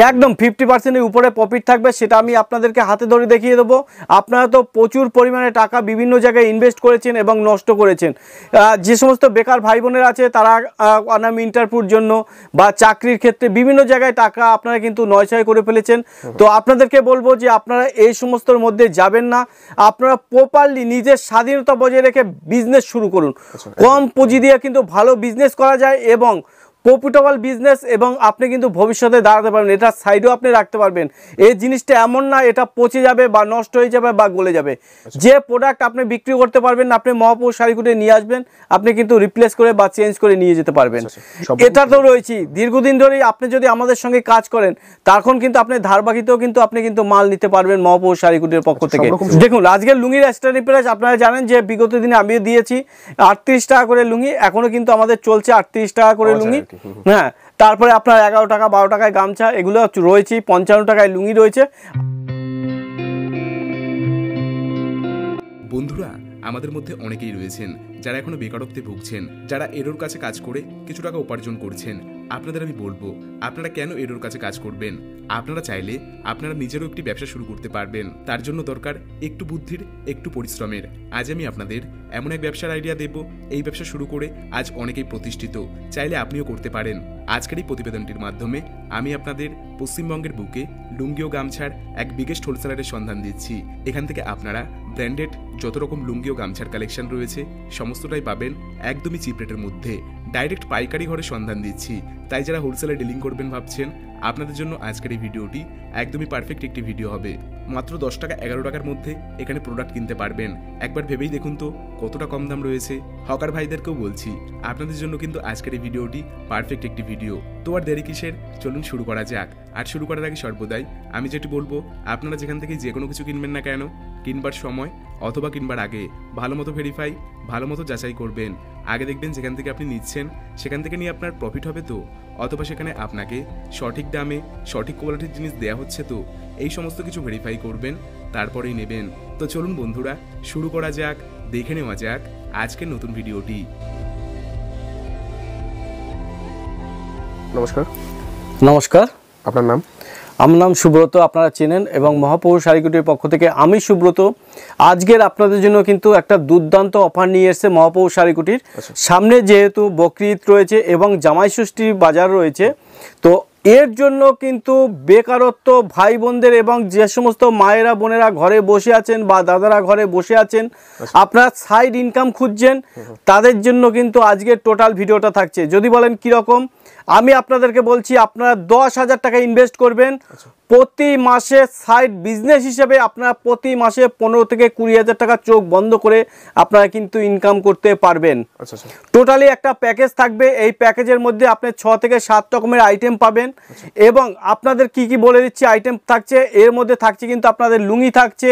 একদম 50% এর উপরে প্রফিট থাকবে, সেটা আমি আপনাদেরকে হাতে ধরে দেখিয়ে দেবো। আপনারা তো প্রচুর পরিমাণে টাকা বিভিন্ন জায়গায় ইনভেস্ট করেছেন এবং নষ্ট করেছেন। যে সমস্ত বেকার ভাই বোনেরা আছে তারা অনাম ইন্টারভিউর জন্য বা চাকরির ক্ষেত্রে বিভিন্ন জায়গায় টাকা আপনারা কিন্তু নয়ছয় করে ফেলেছেন। তো আপনাদেরকে বলবো যে আপনারা এই সমস্তর মধ্যে যাবেন না, আপনারা প্রপারলি নিজের স্বাধীনতা বজায় রেখে বিজনেস শুরু করুন। কম পুঁজি দিয়ে কিন্তু ভালো বিজনেস করা যায় এবং প্রফিটেবল বিজনেস, এবং আপনি কিন্তু ভবিষ্যতে দাঁড়াতে পারবেন, এটা সাইডেও আপনি রাখতে পারবেন। এই জিনিসটা এমন না এটা পচে যাবে বা নষ্ট হয়ে যাবে বা গলে যাবে। যে প্রোডাক্ট আপনি বিক্রি করতে পারবেন আপনি মহাপুর শাড়িকুটে নিয়ে আসবেন, আপনি কিন্তু রিপ্লেস করে বা চেঞ্জ করে নিয়ে যেতে পারবেন। এটা তো রয়েছে দীর্ঘদিন ধরেই আপনি যদি আমাদের সঙ্গে কাজ করেন তখন কিন্তু আপনি ধারবাকিতেও কিন্তু আপনি কিন্তু মাল নিতে পারবেন মহাপুর শাড়িকুটের পক্ষ থেকে। দেখুন আজকের লুঙ্গির স্টার্টিং প্রাইস আপনারা জানেন যে বিগত দিনে আমিও দিয়েছি 38 টাকা করে লুঙ্গি, এখনো কিন্তু আমাদের চলছে 38 টাকা করে লুঙ্গি। হ্যাঁ, তারপরে আপনার 11 টাকা 12 টাকায় গামছা এগুলো রয়েছে, 55 টাকায় লুঙ্গি রয়েছে। বন্ধুরা, আমাদের মধ্যে অনেকেই রয়েছেন যারা এখনো বেকারত্বে ভুগছেন, যারা এরোর কাছে কাজ করে কিছু টাকা উপার্জন করছেন। আপনাদের আমি বলবো আপনারা কেন এরোর কাছে কাজ করবেন। আপনারা চাইলে আপনারা নিজেরও একটি ব্যবসা শুরু করতে পারবেন। তার জন্য দরকার একটু বুদ্ধির, একটু পরিশ্রমের। আজ আমি আপনাদের এমন এক ব্যবসার আইডিয়া দেব, এই ব্যবসা শুরু করে আজ অনেকেই প্রতিষ্ঠিত, চাইলে আপনিও করতে পারেন। আজকের এই প্রতিবেদনটির মাধ্যমে আমি আপনাদের পশ্চিমবঙ্গের বুকে লুঙ্গি ও গামছার এক বিগেস্ট হোলসেলারের সন্ধান দিচ্ছি। এখান থেকে আপনারা ব্র্যান্ডেড যত রকম লুঙ্গি ও গামছার কালেকশন রয়েছে সমস্তটাই পাবেন একদমই চিপ রেটের মধ্যে। ডাইরেক্ট পাইকারি ঘরে সন্ধান দিচ্ছি, তাই যারা হোলসেলে ডিলিং করবেন ভাবছেন আপনাদের জন্য আজকের এই ভিডিওটি একদমই পারফেক্ট একটি ভিডিও হবে। মাত্র 10 টাকা 11 টাকার মধ্যে এখানে প্রোডাক্ট কিনতে পারবেন। একবার ভেবেই দেখুন তো কতটা কম দাম রয়েছে। হকার ভাইদেরকেও বলছি আপনাদের জন্য কিন্তু আজকের এই ভিডিওটি পারফেক্ট একটি ভিডিও। তো আর দেরি কিসের, চলুন শুরু করা যাক। আর শুরু করার আগে সর্বদাই আমি যেটি বলবো, আপনারা যেখান থেকে যে কোনো কিছু কিনবেন না কেন, কিনবার সময় অথবা কিনবার আগে ভালো মতো ভেরিফাই, ভালো মতো যাচাই করবেন। আগে দেখবেন যেখান থেকে আপনি নিচ্ছেন সেখান থেকে নিয়ে আপনার প্রফিট হবে তো, অথবা সেখানে আপনাকে সঠিক দামে সঠিক কোয়ালিটির জিনিস দেওয়া হচ্ছে তো, এই সমস্ত কিছু ভেরিফাই করবেন, তারপরেই নেবেন। তো চলুন বন্ধুরা শুরু করা যাক, দেখে নেওয়া যাক আজকের নতুন ভিডিওটি। নমস্কার। নমস্কার, আপনার নাম? আমার নাম সুব্রত, আপনারা চেনেন, এবং মহাপুর শাড়িকুটির পক্ষ থেকে আমি সুব্রত। আজকের আপনাদের জন্য কিন্তু একটা দুর্দান্ত অফার নিয়ে এসেছে মহাপুর শাড়িকুটির। সামনে যেহেতু বকরিদ রয়েছে এবং জামাই ষষ্ঠীর বাজার রয়েছে, তো এর জন্য কিন্তু বেকারত্ব ভাই বোনদের এবং যে সমস্ত মায়েরা বোনেরা ঘরে বসে আছেন বা দাদারা ঘরে বসে আছেন, আপনারা সাইড ইনকাম খুঁজছেন, তাদের জন্য কিন্তু আজকের টোটাল ভিডিওটা থাকছে। যদি বলেন কীরকম, আমি আপনাদেরকে বলছি আপনারা 10,000 টাকা ইনভেস্ট করবেন প্রতি মাসে সাইড বিজনেস হিসেবে। আপনারা প্রতি মাসে 15 থেকে 20,000 টাকা চোখ বন্ধ করে আপনারা কিন্তু ইনকাম করতে পারবেন। টোটালি একটা প্যাকেজ থাকবে, এই প্যাকেজের মধ্যে আপনি 6 থেকে 7 রকমের আইটেম পাবেন। এবং আপনাদের কি কি বলে দিচ্ছি আইটেম থাকছে, এর মধ্যে থাকছে কিন্তু আপনাদের লুঙ্গি থাকছে,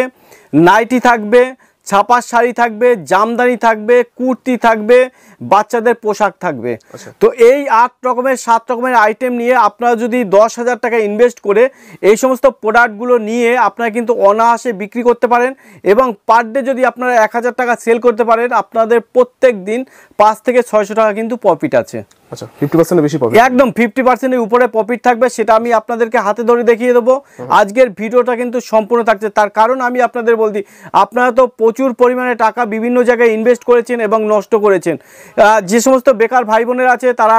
নাইটি থাকবে, ছাপার শাড়ি থাকবে, জামদানি থাকবে, কুর্তি থাকবে, বাচ্চাদের পোশাক থাকবে। তো এই 8 রকমের 7 রকমের আইটেম নিয়ে আপনারা যদি 10,000 টাকা ইনভেস্ট করে এই সমস্ত প্রোডাক্টগুলো নিয়ে আপনারা কিন্তু অনায়াসে বিক্রি করতে পারেন। এবং পার ডে যদি আপনারা 1,000 টাকা সেল করতে পারেন, আপনাদের প্রত্যেক দিন 5 থেকে 600 টাকা কিন্তু প্রফিট আছে। আচ্ছা, 50% বেশি প্রফিট? একদম 50% এর উপরে প্রফিট থাকবে, সেটা আমি আপনাদেরকে হাতে ধরে দেখিয়ে দেবো। আজকের ভিডিওটা কিন্তু সম্পূর্ণ থাকছে, তার কারণ আমি আপনাদের বলছি আপনারা তো প্রচুর পরিমাণে টাকা বিভিন্ন জায়গায় ইনভেস্ট করেছেন এবং নষ্ট করেছেন। যে সমস্ত বেকার ভাই বোনেরা আছে তারা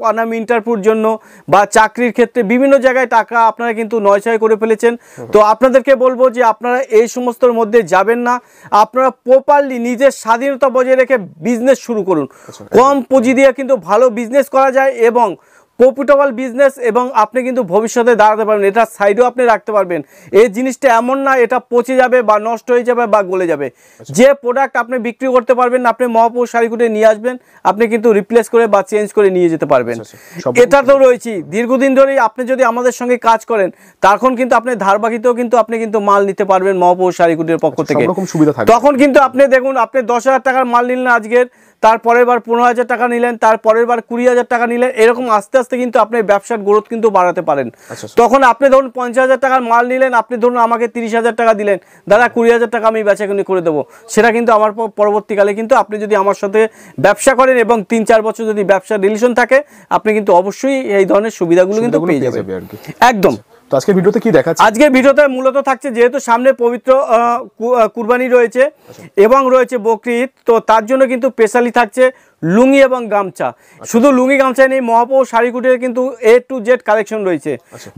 অনাম ইন্টারভিউর জন্য বা চাকরির ক্ষেত্রে বিভিন্ন জায়গায় টাকা আপনারা কিন্তু নয়ছয় করে ফেলেছেন। তো আপনাদেরকে বলবো যে আপনারা এই সমস্তর মধ্যে যাবেন না, আপনারা প্রপারলি নিজের স্বাধীনতা বজায় রেখে বিজনেস শুরু করুন। কম পুঁজি দিয়ে কিন্তু ভালো বিজনেস করা যায় এবং প্রফিটেবল বিজনেস, এবং আপনি কিন্তু ভবিষ্যতে দাঁড়াতে পারবেন, এটা সাইডেও আপনি রাখতে পারবেন। এই জিনিসটা এমন না এটা পচে যাবে বা নষ্ট হয়ে যাবে বা গলে যাবে। যে প্রোডাক্ট আপনি বিক্রি করতে পারবেন আপনি মহাপুর শাড়িকুটে নিয়ে আসবেন, আপনি কিন্তু রিপ্লেস করে বা চেঞ্জ করে নিয়ে যেতে পারবেন। এটা তো রয়েছে দীর্ঘদিন ধরেই আপনি যদি আমাদের সঙ্গে কাজ করেন তখন কিন্তু আপনি ধারবাকিতেও কিন্তু আপনি কিন্তু মাল নিতে পারবেন মহাপুর শাড়িকুটির পক্ষ থেকে। তখন কিন্তু আপনি দেখুন আপনি 10,000 টাকার মাল নিলেন আজকের, তার পরের বার 15,000 টাকা নিলেন, তার পরের বার 20,000 টাকা নিলেন, এরকম আস্তে আস্তে কিন্তু আপনি ব্যবসার গ্রোথ কিন্তু বাড়াতে পারেন। তখন আপনি ধরুন 50,000 টাকার মাল নিলেন, আপনি ধরুন আমাকে 30,000 টাকা দিলেন, দাদা 20,000 টাকা আমি বেচাকেনি করে দেবো, সেটা কিন্তু আমার পরবর্তীকালে কিন্তু আপনি যদি আমার সাথে ব্যবসা করেন এবং 3-4 বছর যদি ব্যবসার রিলেশন থাকে, আপনি কিন্তু অবশ্যই এই ধরনের সুবিধাগুলো কিন্তু পেয়ে যাবেন একদম। তো আজকের ভিডিওতে কি দেখাচ্ছে? আজকের ভিডিওতে মূলত থাকছে, যেহেতু সামনে পবিত্র কুরবানি রয়েছে এবং রয়েছে বকরি ঈদ, তো তার জন্য কিন্তু স্পেশালি থাকছে লুঙ্গি এবং গামছা। শুধু লুঙ্গি গামছা নেই, মহাপৌর শাড়িকুটির কিন্তু A to Z কালেকশন রয়েছে।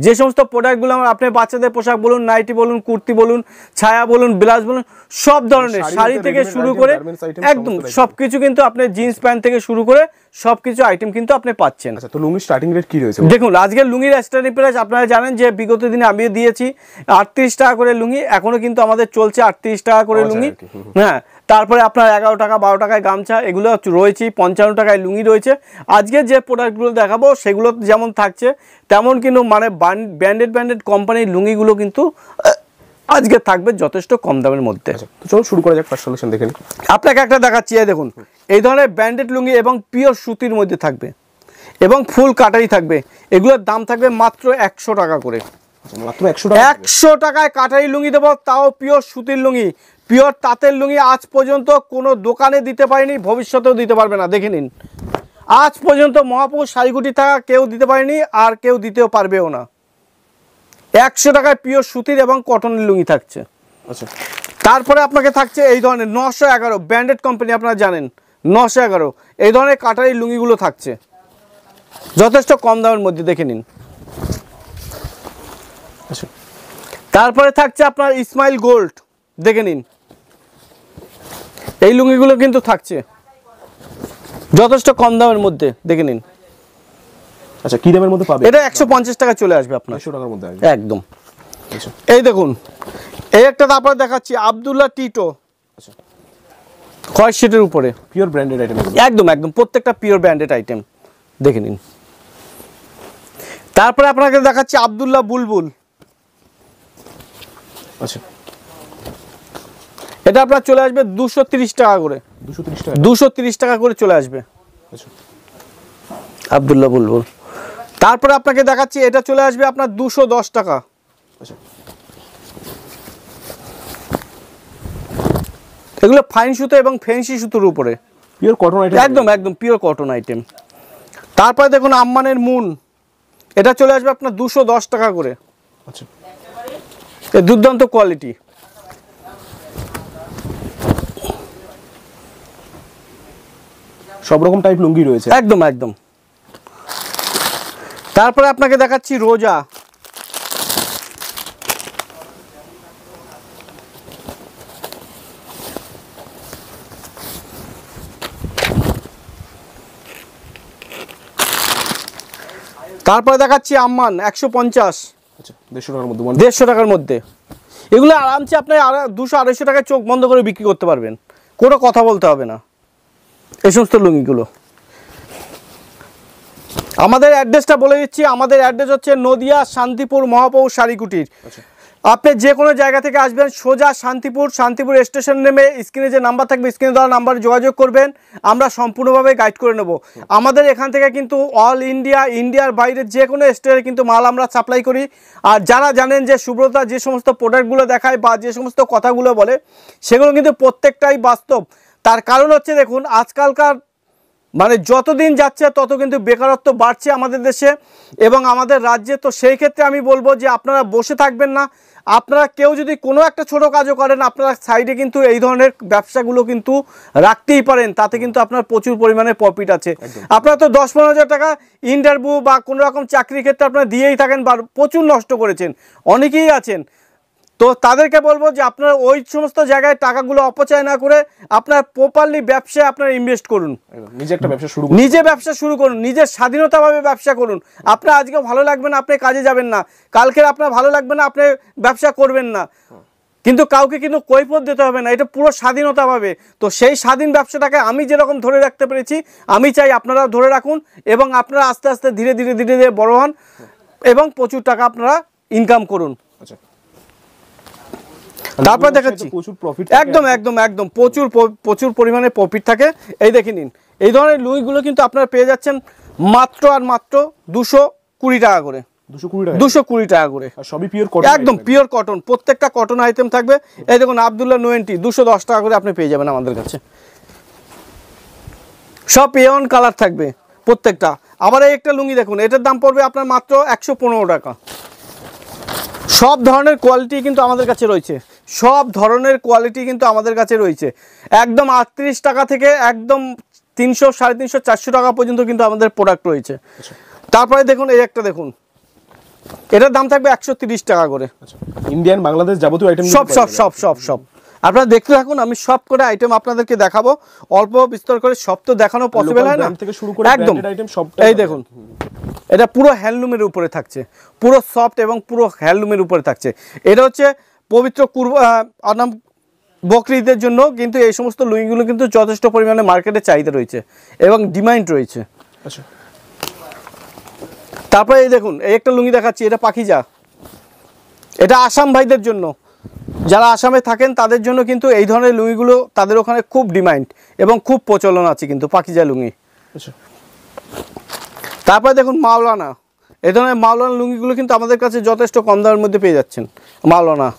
যে সমস্ত প্রোডাক্টগুলো আপনি বাচ্চাদের পোশাক বলুন, নাইটি বলুন, কুর্তি বলুন, ছায়া বলুন, ব্লাউজ বলুন, সব ধরনের শাড়ি থেকে শুরু করে একদম সবকিছু কিন্তু আপনি জিন্স প্যান্ট থেকে শুরু করে সবকিছু আইটেম কিন্তু আপনি পাচ্ছেন। তো লুঙ্গির স্টার্টিং রেট কি রয়েছে? দেখুন, আজকের লুঙ্গির স্টার্টিং প্রাইস আপনারা জানেন যে বিগত দিনে আমি দিয়েছি 38 টাকা করে লুঙ্গি, এখনো কিন্তু আমাদের চলছে 38 টাকা করে লুঙ্গি। হ্যাঁ, তারপরে আপনার 11 টাকা 12 টাকায় গামছা এগুলো রয়েছে, 55 টাকায় লুঙ্গি রয়েছে। আজকে যে প্রোডাক্টগুলো দেখাবো সেগুলো যেমন থাকছে তেমন কিন্তু মানে ব্র্যান্ডেড কোম্পানির লুঙ্গিগুলো কিন্তু আজকে থাকবে যথেষ্ট কম দামের মধ্যে। তো চলুন শুরু করা যাক, ফার্স্ট কালেকশন দেখে নিন। আপনাকে একটা দেখাচ্ছি, দেখুন এই ধরনের ব্র্যান্ডেড লুঙ্গি এবং পিওর সুতির মধ্যে থাকবে এবং ফুল কাটারি থাকবে। এগুলোর দাম থাকবে মাত্র 100 টাকা করে। মাত্র 100 টাকা? 100 টাকায় কাটারি লুঙ্গি দেবো, তাও পিওর সুতির লুঙ্গি, পিওর তাঁতের লুঙ্গি। আজ পর্যন্ত কোনো দোকানে দিতে পারেনি, ভবিষ্যতেও দিতে পারবে না। দেখে নিন, আজ পর্যন্ত মহাপৌর শাড়িকুটি থাকা কেউ দিতে পারেনি, আর কেউ দিতেও পারবেও না। 100 টাকায় পিওর সুতির এবং কটনের লুঙ্গি থাকছে। আচ্ছা, তারপরে আপনাকে থাকছে এই ধরনের 911 ব্র্যান্ডেড কোম্পানি, আপনারা জানেন 911, এই ধরনের কাটারি লুঙ্গিগুলো থাকছে যথেষ্ট কম দামের মধ্যে। দেখে নিন। আচ্ছা, তারপরে থাকছে আপনার ইসমাইল গোল্ড, দেখে নিন এই লুঙ্গিগুলো কিন্তু থাকছে যথেষ্ট কম দামের মধ্যে। দেখে নিন। আচ্ছা, কি দামের মধ্যে পাবে? এটা 150 টাকা চলে আসবে আপনার, 100 টাকার মধ্যে একদম। আচ্ছা, এই দেখুন, এই একটা তারপরে দেখাচ্ছি আব্দুল্লাহ টিটো। আচ্ছা, খয়ের শিটের উপরে পিওর ব্র্যান্ডেড আইটেম এগুলো? একদম একদম, প্রত্যেকটা পিওর ব্র্যান্ডেড আইটেম। দেখে নিন। তারপরে আপনাকে দেখাচ্ছি আব্দুল্লাহ বুলবুল। আচ্ছা, এটা আপনার চলে আসবে 230 টাকা করে। 230 টাকা? 230 টাকা করে চলে আসবে। আচ্ছা, আব্দুল্লাহ বুলবুল। তারপরে আপনাকে দেখাচ্ছি, এটা চলে আসবে আপনার 210 টাকা। আচ্ছা, এগুলো ফাইন সুতো এবং ফেন্সি সুতোর উপরে, পিওর কটন আইটেম? একদম একদম পিওর কটন আইটেম। তারপরে দেখুন আম্মানের মুন, এটা চলে আসবে আপনার 210 টাকা করে। আচ্ছা, দুর্দান্ত কোয়ালিটি। সব রকম টাইপ লুঙ্গি রয়েছে? একদম একদম। তারপরে আপনাকে দেখাচ্ছি রোজা। তারপরে দেখাচ্ছি আম্মান 150। আচ্ছা, 150 টাকার মধ্যে? 150 টাকার মধ্যে এগুলো আরামসে আপনি 200-250 টাকায় চোখ বন্ধ করে বিক্রি করতে পারবেন, কোনো কথা বলতে হবে না এই সমস্ত লুঙ্গিগুলো। আমাদের অ্যাড্রেসটা বলে দিচ্ছি, আমাদের অ্যাড্রেস হচ্ছে নদিয়া শান্তিপুর মহাপৌর শাড়িকুটির। আপনি যে কোনো জায়গা থেকে আসবেন, সোজা শান্তিপুর স্টেশন নেমে স্ক্রিনে যে নাম্বার থাকবে, স্ক্রিনে দেওয়া নাম্বারে যোগাযোগ করবেন, আমরা সম্পূর্ণভাবে গাইড করে নেব। আমাদের এখান থেকে কিন্তু অল ইন্ডিয়ার বাইরে যে কোনো স্টেটে কিন্তু মাল আমরা সাপ্লাই করি। আর যারা জানেন যে সুব্রতা যে সমস্ত প্রোডাক্টগুলো দেখায় বা যে সমস্ত কথাগুলো বলে, সেগুলো কিন্তু প্রত্যেকটাই বাস্তব। তার কারণ হচ্ছে দেখুন, আজকালকার মানে যতদিন যাচ্ছে তত কিন্তু বেকারত্ব বাড়ছে আমাদের দেশে এবং আমাদের রাজ্যে। তো সেই ক্ষেত্রে আমি বলবো যে আপনারা বসে থাকবেন না, আপনারা কেউ যদি কোনো একটা ছোটো কাজও করেন, আপনারা সাইডে কিন্তু এই ধরনের ব্যবসাগুলো কিন্তু রাখতেই পারেন, তাতে কিন্তু আপনার প্রচুর পরিমাণে প্রফিট আছে। আপনারা তো 10-15 হাজার টাকা ইন্টারভিউ বা কোনো রকম চাকরির ক্ষেত্রে আপনারা দিয়েই থাকেন বা প্রচুর নষ্ট করেছেন, অনেকেই আছেন। তো তাদেরকে বলবো যে আপনারা ওই সমস্ত জায়গায় টাকাগুলো অপচয় না করে আপনার প্রপারলি ব্যবসায় আপনারা ইনভেস্ট করুন, নিজে ব্যবসা শুরু করুন, নিজের স্বাধীনতাভাবে ব্যবসা করুন। আপনার আজকে ভালো লাগবে না, আপনি কাজে যাবেন না, কালকে আপনার ভালো লাগবে না, আপনি ব্যবসা করবেন না, কিন্তু কাউকে কিন্তু কৈফিয়ত দিতে হবে না, এটা পুরো স্বাধীনতাভাবে। তো সেই স্বাধীন ব্যবসাটাকে আমি যেরকম ধরে রাখতে পেরেছি, আমি চাই আপনারা ধরে রাখুন এবং আপনারা আস্তে আস্তে ধীরে ধীরে বড় হন এবং প্রচুর টাকা আপনারা ইনকাম করুন। তারপর দেখাচ্ছি প্রচুর প্রফিট, একদম একদম একদম প্রচুর পরিমাণে প্রফিট থাকে। এই দেখে নিন, এই ধরনের লুঙ্গিগুলো কিন্তু আপনারা পেয়ে যাচ্ছেন মাত্র আর মাত্র 220 টাকা করে, 220 টাকা করে। সবই পিওর কটন, একদম পিওর কটন, প্রত্যেকটা কটন আইটেম থাকবে। এই দেখুন আব্দুল্লাহ 90 210 টাকা করে আপনি পেয়ে যাবেন আমাদের কাছে। সব এয়ন কালার থাকবে প্রত্যেকটা। আবার এই একটা লুঙ্গি দেখুন, এটার দাম পড়বে আপনার মাত্র 115 টাকা। সব ধরনের কোয়ালিটি কিন্তু আমাদের কাছে রয়েছে, সব ধরনের কোয়ালিটি কিন্তু আমাদের কাছে রয়েছে। একদম 38 টাকা থেকে একদম 300, 350, 400 টাকা পর্যন্ত কিন্তু আমাদের প্রোডাক্ট রয়েছে। তারপরে দেখুন এই একটা দেখুন, এটার দাম থাকবে 130 টাকা করে। ইন্ডিয়ান বাংলাদেশ যাবতীয় আইটেম সব সব সব সব সব আপনারা দেখতে থাকুন, আমি সব করে আইটেম আপনাদেরকে দেখাবো, অল্প বিস্তর করে। সব তো দেখানো পসিবল হয় না, একদম। এই দেখুন, এটা পুরো হ্যান্ডলুমের উপরে থাকছে, পুরো সফট এবং পুরো হ্যান্ডলুমের উপরে থাকছে। এটা হচ্ছে পবিত্র বকরি ঈদের জন্য কিন্তু এই সমস্ত লুঙ্গিগুলো কিন্তু যথেষ্ট পরিমাণে মার্কেটে চাহিদা রয়েছে এবং ডিমান্ড রয়েছে। আচ্ছা, তারপরে এই দেখুন এই একটা লুঙ্গি দেখাচ্ছি, এটা পাখিজা। এটা আসাম ভাইদের জন্য, যারা আসামে থাকেন তাদের জন্য কিন্তু এই ধরনের লুঙ্গিগুলো তাদের ওখানে খুব ডিমান্ড এবং খুব প্রচলন আছে কিন্তু পাখিজা লুঙ্গি। আচ্ছা, তারপরে দেখুন মাওলানা, এই ধরনের মাওলানা লুঙ্গিগুলো কিন্তু আমাদের কাছে যথেষ্ট কম দামের মধ্যে পেয়ে যাচ্ছেন। মাওলানা,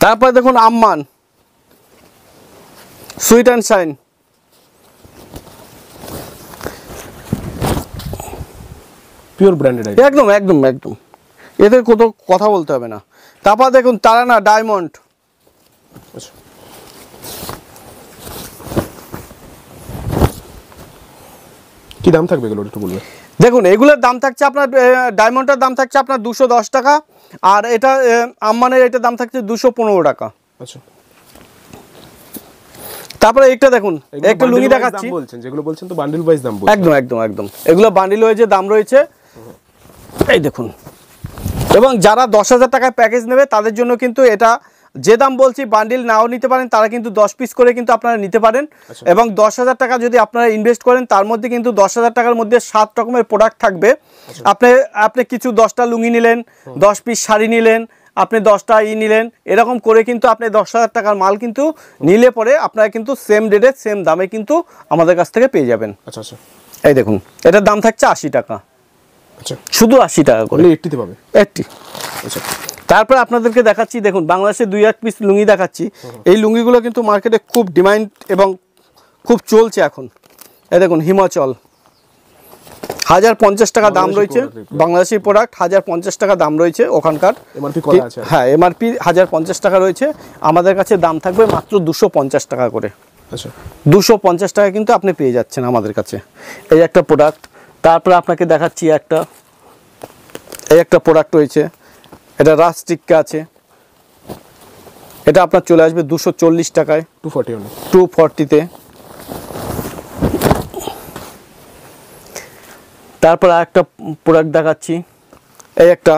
তারপরে দেখুন Amman, sweet and shine, pure branded item, একদম একদম একদম, এদের কত কথা বলতে হবে না। তারপর দেখুন তারানা ডায়মন্ড, আচ্ছা, কি দাম থাকবে এগুলো একটু বলবেন? দেখুন এগুলোর দাম থাকছে আপনার, ডায়মন্ডের দাম থাকছে আপনার 210 টাকা, আর এটা আম্মানের এটার দাম থাকছে 215 টাকা। আচ্ছা, তারপরে একটা দেখুন একটা লুঙ্গি দেখাচ্ছি, বলছেন যেগুলো বলছেন তো বান্ডেল ওয়াইজ দাম বলছেন? একদম একদম একদম, এগুলো বান্ডিল ওয়াইজে দাম রয়েছে। এই দেখুন, এবং যারা 10,000 টাকায় প্যাকেজ নেবে তাদের জন্য কিন্তু এটা যে দাম বলছি, বান্ডিল নাও নিতে পারেন, তারা কিন্তু 10 পিস করে কিন্তু আপনারা নিতে পারেন। এবং 10,000 টাকা যদি আপনারা ইনভেস্ট করেন, তার মধ্যে কিন্তু 10,000 টাকার মধ্যে 7 রকমের প্রোডাক্ট থাকবে। আপনি কিছু 10টা লুঙ্গি নিলেন, 10 পিস শাড়ি নিলেন, আপনি 10টা নিলেন, এরকম করে কিন্তু আপনি 10,000 টাকার মাল কিন্তু নিলে পরে আপনারা কিন্তু সেম রেটে সেম দামে কিন্তু আমাদের কাছ থেকে পেয়ে যাবেন। আচ্ছা আচ্ছা, এই দেখুন এটার দাম থাকছে 80 টাকা। আচ্ছা, শুধু 80 টাকা করে, 80 তে পাবে। 80। আচ্ছা, তারপর আপনাদেরকে দেখাচ্ছি, দেখুন বাংলাদেশে 2-1 পিস লুঙ্গি দেখাচ্ছি। এই লুঙ্গিগুলো কিন্তু মার্কেটে খুব ডিমান্ড এবং খুব চলছে এখন। এই দেখুন হিমাচল, 1050 টাকা দাম রয়েছে, বাংলাদেশি প্রোডাক্ট 1050 টাকা দাম রয়েছে ওখানকার। হ্যাঁ, এমআরপি 1050 টাকা রয়েছে, আমাদের কাছে দাম থাকবে মাত্র 250 টাকা করে। আচ্ছা, 250 টাকা কিন্তু আপনি পেয়ে যাচ্ছেন আমাদের কাছে। এই একটা প্রোডাক্ট। তারপরে আপনাকে দেখাচ্ছি এই একটা প্রোডাক্ট রয়েছে, এটা রাস্টিককে আছে, এটা আপনার চলে আসবে 240 টাকায়, 240-তে। তারপর একটা প্রোডাক্ট দেখাচ্ছি, এই একটা,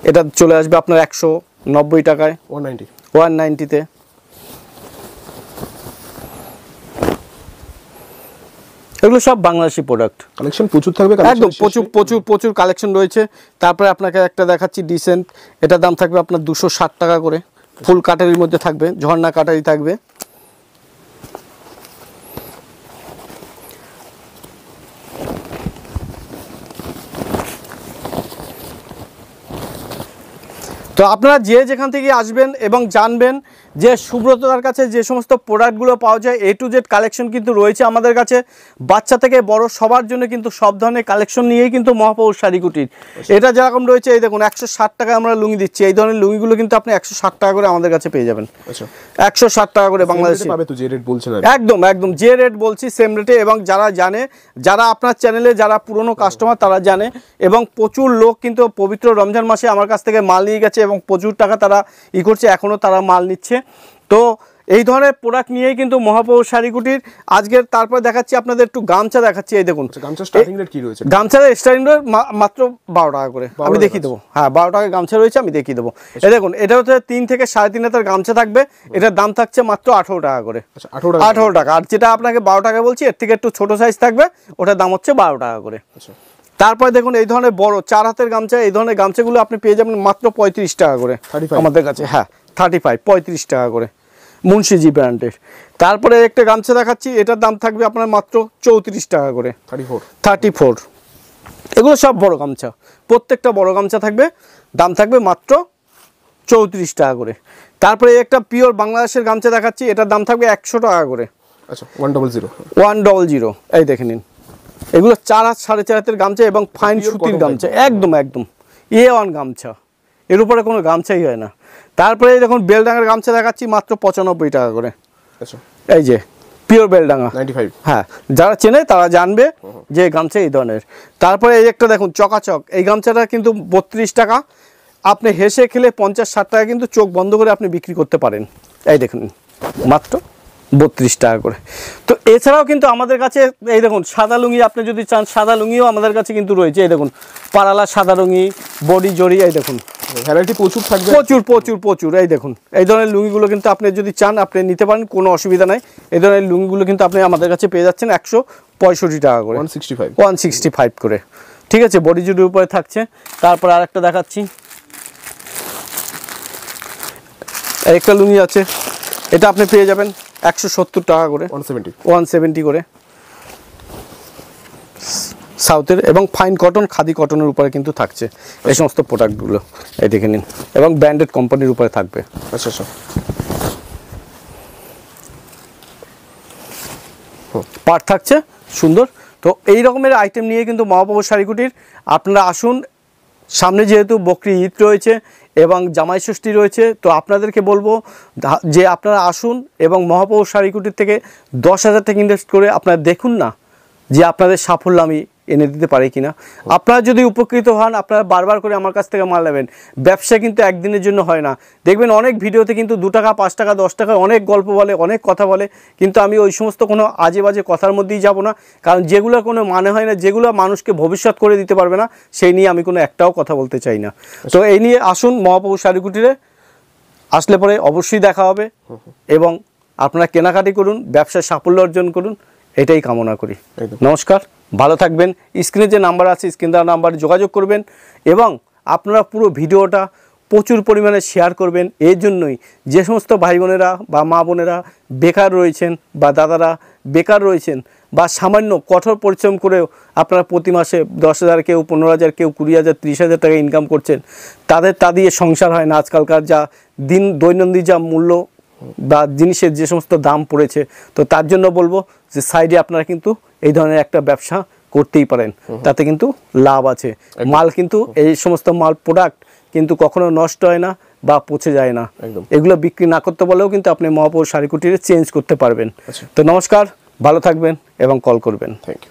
এটা চলে আসবে আপনার 190 টাকায়, 190-তে। এগুলো সব বাংলাদেশি প্রোডাক্ট, কালেকশন প্রচুর থাকবে, একদম প্রচুর প্রচুর প্রচুর কালেকশন রয়েছে। তারপরে আপনাকে একটা দেখাচ্ছি ডিসেন্ট, এটার দাম থাকবে আপনার 260 টাকা করে, ফুল কাটারির মধ্যে থাকবে, ঝর্ণা কাটারি থাকবে। তো আপনারা যেখান থেকে আসবেন এবং জানবেন যে সুব্রতদার কাছে যে সমস্ত প্রোডাক্টগুলো পাওয়া যায়, A to Z কালেকশন কিন্তু রয়েছে আমাদের কাছে। বাচ্চা থেকে বড় সবার জন্য কিন্তু সব ধরনের কালেকশন নিয়েই কিন্তু মহাপৌর শাড়ি কুটির। এটা যেরকম রয়েছে, এই দেখুন 160 টাকায় আমরা লুঙ্গি দিচ্ছি। এই ধরনের লুঙ্গিগুলো কিন্তু আপনি 160 টাকা করে আমাদের কাছে পেয়ে যাবেন। 160 টাকা করে বাংলাদেশে পাবে তো, যে রেট বলছেন একদম একদম যে রেট বলছি সেম রেটে। এবং যারা জানে, যারা আপনার চ্যানেলে যারা পুরনো কাস্টমার তারা জানে, এবং প্রচুর লোক কিন্তু পবিত্র রমজান মাসে আমার কাছ থেকে মাল নিয়ে গেছে এবং প্রচুর টাকা তারা করছে, এখনও তারা মাল নিচ্ছে। তো এই ধরনের প্রোডাক্ট নিয়েই কিন্তু মহাপৌর শাড়ি কুটির আজকের। তারপর দেখাচ্ছি আপনাদের একটু গামছা দেখাচ্ছি। এই দেখুন গামছা স্টার্টিং রেট কি রয়েছে? গামছার স্টার্টিং রেট মাত্র 12 টাকা করে, আমি দেখিয়ে দেবো। হ্যাঁ, 12 টাকা গামছা রয়েছে, আমি দেখিয়ে দেবো। এই দেখুন, এটা হচ্ছে 3 থেকে 3.5 হাজার গামছা থাকবে, এটার দাম থাকছে মাত্র 18 টাকা করে। 18 টাকা। আর যেটা আপনাকে 12 টাকা বলছি, এর থেকে একটু ছোট সাইজ থাকবে, ওটার দাম হচ্ছে 12 টাকা করে। তারপরে দেখুন এই ধরনের বড় 4 হাতের গামছা, এই ধরনের গামছাগুলো আপনি পেয়ে যাবেন মাত্র 35 টাকা করে 35 আমাদের কাছে। হ্যাঁ 35 টাকা করে মুন্সিজি ব্র্যান্ডের। তারপরে একটা গামছা দেখাচ্ছি, এটার দাম থাকবে আপনার মাত্র 34 টাকা করে 34। এগুলো সব বড় গামছা, প্রত্যেকটা বড় গামছা থাকবে, দাম থাকবে মাত্র 34 টাকা করে। তারপরে একটা পিওর বাংলাদেশের গামছা দেখাচ্ছি, এটার দাম থাকবে 100 টাকা করে। আচ্ছা 100 100, এই দেখে নিন, এগুলো 4 হাত 4.5 হাতের গামছা এবং ফাইন সুতির গামছা, একদম A1 গামছা, এর উপরে কোনো গামছাই হয় না। তারপরে দেখুন বেলডাঙ্গার গামছা দেখাচ্ছি মাত্র 95 টাকা করে। আচ্ছা এই যে পিওর বেলডাঙ্গা 95। হ্যাঁ, যারা চেনে তারা জানবে যে গামছা এই ধরনের। তারপরে এই একটা দেখুন চকাচক, এই গামছাটা কিন্তু 32 টাকা, আপনি হেসে খেলে 50-60 টাকা কিন্তু চোখ বন্ধ করে আপনি বিক্রি করতে পারেন। এই দেখুন মাত্র 32 টাকা করে। তো এছাড়াও কিন্তু আমাদের কাছে এই দেখুন সাদা লুঙ্গি, আপনি যদি চান সাদা লুঙ্গিও আমাদের কাছে কিন্তু রয়েছে। এই দেখুন পারালা সাদা লুঙ্গি, বডি জড়ি, এই দেখুন ভ্যারাইটি প্রচুর থাকবে, প্রচুর। এই দেখুন এই ধরনের লুঙ্গিগুলো কিন্তু আপনি যদি চান আপনি নিতে পারেন, কোনো অসুবিধা নাই। এই ধরনের লুঙ্গিগুলো কিন্তু আপনি আমাদের কাছে পেয়ে যাচ্ছেন 165 টাকা করে 165 করে। ঠিক আছে, বডি জুডির উপরে থাকছে। তারপর আরেকটা দেখাচ্ছি, একটা লুঙ্গি আছে, এটা আপনি পেয়ে যাবেন 170 টাকা করে 170 করে সাউথের, এবং ফাইন কটন খাদি কটনের উপরে কিন্তু থাকছে এই সমস্ত প্রোডাক্টগুলো। এই দেখে নিন, এবং ব্র্যান্ডেড কোম্পানির উপরে থাকবে। আচ্ছা পার্ট থাকছে সুন্দর। তো এই রকমের আইটেম নিয়ে কিন্তু মহাপ্রভু শাড়িকুটির আপনারা আসুন। সামনে যেহেতু বকরি ঈদ রয়েছে এবং জামাই ষষ্ঠী রয়েছে, তো আপনাদেরকে বলবো যে আপনারা আসুন এবং মহাপ্রভু শাড়িকুটির থেকে 10,000 টাকা ইনভেস্ট করে আপনারা দেখুন না যে আপনাদের সাফল্য আমি এনে দিতে পারি কিনা। আপনারা যদি উপকৃত হন, আপনারা বারবার করে আমার কাছ থেকে মাল নেবেন। ব্যবসা কিন্তু একদিনের জন্য হয় না। দেখবেন অনেক ভিডিওতে কিন্তু 2 টাকা 5 টাকা 10 টাকা অনেক গল্প বলে, অনেক কথা বলে, কিন্তু আমি ওই সমস্ত কোনো আজে বাজে কথার মধ্যেই যাব না, কারণ যেগুলোর কোনো মানে হয় না, যেগুলো মানুষকে ভবিষ্যৎ করে দিতে পারবে না, সেই নিয়ে আমি কোনো একটাও কথা বলতে চাই না। তো এই নিয়ে আসুন মহাপ্রভু শাড়িকুটিরে, আসলে পরে অবশ্যই দেখা হবে এবং আপনারা কেনাকাটি করুন, ব্যবসায় সাফল্য অর্জন করুন, এটাই কামনা করি। নমস্কার, ভালো থাকবেন। স্ক্রিনে যে নাম্বার আছে স্ক্রিন দেওয়া নাম্বারে যোগাযোগ করবেন এবং আপনারা পুরো ভিডিওটা প্রচুর পরিমাণে শেয়ার করবেন। এর জন্যই যে সমস্ত ভাই বোনেরা বা মা বোনেরা বেকার রয়েছেন বা দাদারা বেকার রয়েছেন বা সামান্য কঠোর পরিশ্রম করেও আপনারা প্রতি মাসে 10,000, কেউ 15,000, কেউ 20,000, 30,000 টাকা ইনকাম করছেন, তাদের তা দিয়ে সংসার হয় না। আজকালকার যা দৈনন্দিন যা মূল্য বা জিনিসের যে সমস্ত দাম পড়েছে, তো তার জন্য বলবো যে সাইডে আপনারা কিন্তু এই ধরনের একটা ব্যবসা করতেই পারেন, তাতে কিন্তু লাভ আছে। মাল কিন্তু এই সমস্ত মাল প্রোডাক্ট কিন্তু কখনো নষ্ট হয় না বা পচে যায় না। এগুলো বিক্রি না করতে বলেও কিন্তু আপনি মহাপ্রভু শাড়িকুটিরে চেঞ্জ করতে পারবেন। তো নমস্কার, ভালো থাকবেন এবং কল করবেন। Thank you.